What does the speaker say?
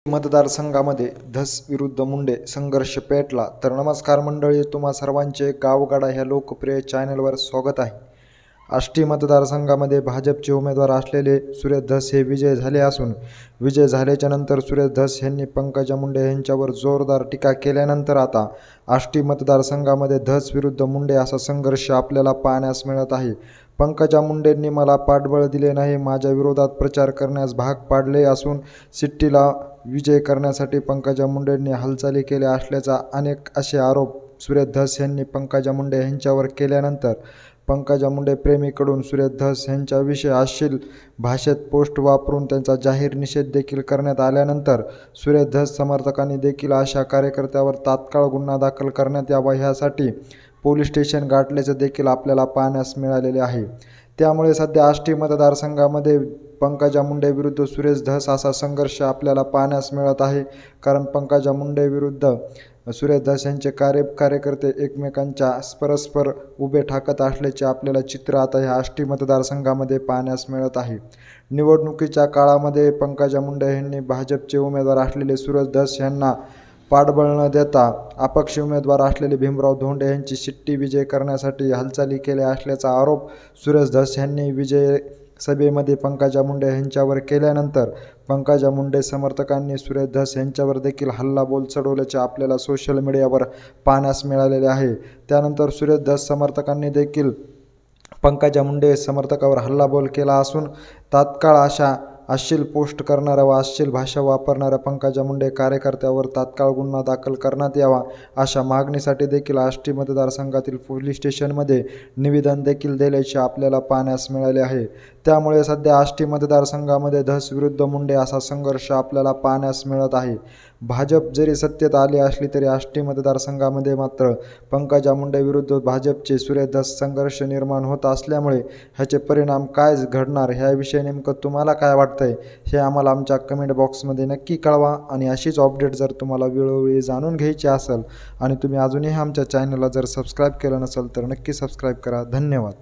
मतदारसंघामध्ये धस विरुद्ध मुंडे संघर्ष पेटला. तर नमस्कार मंडळी, तुम्हा सर्वांचे गावगाडा ह्या लोकप्रिय चॅनलवर स्वागत आहे. आष्टी मतदारसंघामध्ये भाजपचे उमेदवार असलेले सुरेश धस हे विजय झाले असून विजय झाल्याच्या नंतर सुरेश धस यांनी पंकजा मुंडे यांच्यावर जोरदार टीका केल्यानंतर आता आष्टी मतदारसंघामध्ये धस विरुद्ध मुंडे असा संघर्ष आपल्याला पाहण्यास मिळत आहे. पंकजा मुंडेंनी मला पाठबळ दिले नाही, माझ्या विरोधात प्रचार करण्यास भाग पाडले असून सिट्टीला विजय करण्यासाठी पंकजा मुंडेंनी हालचाली केल्या असल्याचा अनेक असे आरोप सुरेश धस यांनी पंकजा मुंडे यांच्यावर केल्यानंतर पंकजा मुंडे प्रेमीकडून सुरेश धस यांच्याविषयी अश्लील भाषेत पोस्ट वापरून त्यांचा जाहीर निषेध देखील करण्यात आल्यानंतर सुरेश धस समर्थकांनी देखील अशा कार्यकर्त्यावर तात्काळ गुन्हा दाखल करण्यात यावा ह्यासाठी पोलीस स्टेशन गाठल्याचे देखील आपल्याला पाहण्यास मिळालेले आहे. त्यामुळे सध्या आष्टी मतदारसंघामध्ये पंकजा मुंडे विरुद्ध सुरेश धस असा संघर्ष आपल्याला पाहण्यास मिळत आहे. कारण पंकजा मुंडे विरुद्ध सुरेश धस यांचे कार्यकर्ते एकमेकांच्या परस्पर उभे ठाकत असल्याचे आपल्याला चित्र आता ह्या आष्टी मतदारसंघामध्ये पाहण्यास मिळत आहे. निवडणुकीच्या काळामध्ये पंकजा मुंडे यांनी भाजपचे उमेदवार असलेले सुरेश धस यांना पाठबळ न देता अपक्ष उमेदवार असलेले भीमराव धोंडे यांची शिट्टी विजय करण्यासाठी हालचाली केल्या असल्याचा आरोप सुरेश धस यांनी विजय सभेमध्ये पंकजा मुंडे यांच्यावर केल्यानंतर पंकजा मुंडे समर्थकांनी सुरेश धस यांच्यावर देखील हल्लाबोल चढवल्याचे आपल्याला सोशल मीडियावर पाहण्यास मिळालेले आहे. त्यानंतर सुरेश धस समर्थकांनी देखील पंकजा मुंडे समर्थकावर हल्लाबोल केला असून तात्काळ अशा अश्लील पोस्ट करणाऱ्या व अश्लील भाषा वापरणाऱ्या पंकजा मुंडे कार्यकर्त्यावर तात्काळ गुन्हा दाखल करण्यात यावा अशा मागणीसाठी देखील आष्टी मतदारसंघातील पोलीस स्टेशनमध्ये निवेदन देखील दिल्याचे आपल्याला पाहण्यास मिळाले आहे. त्यामुळे सध्या आष्टी मतदारसंघामध्ये धस विरुद्ध मुंडे असा संघर्ष आपल्याला पाहण्यास मिळत आहे. भाजप जरी सत्तेत आली असली तरी आष्टी मतदारसंघामध्ये मात्र पंकजा मुंडे विरुद्ध भाजपचे सुरेश धस संघर्ष निर्माण होत असल्यामुळे ह्याचे परिणाम काय घडणार ह्याविषयी नेमकं तुम्हाला काय वाटतंय हे आम्हाला आमच्या कमेंट बॉक्समध्ये नक्की कळवा. आणि अशीच अपडेट जर तुम्हाला वेळोवेळी जाणून घ्यायची असेल आणि तुम्ही अजूनही आमच्या चॅनलला जर सबस्क्राईब केलं नसेल तर नक्की सबस्क्राईब करा. धन्यवाद.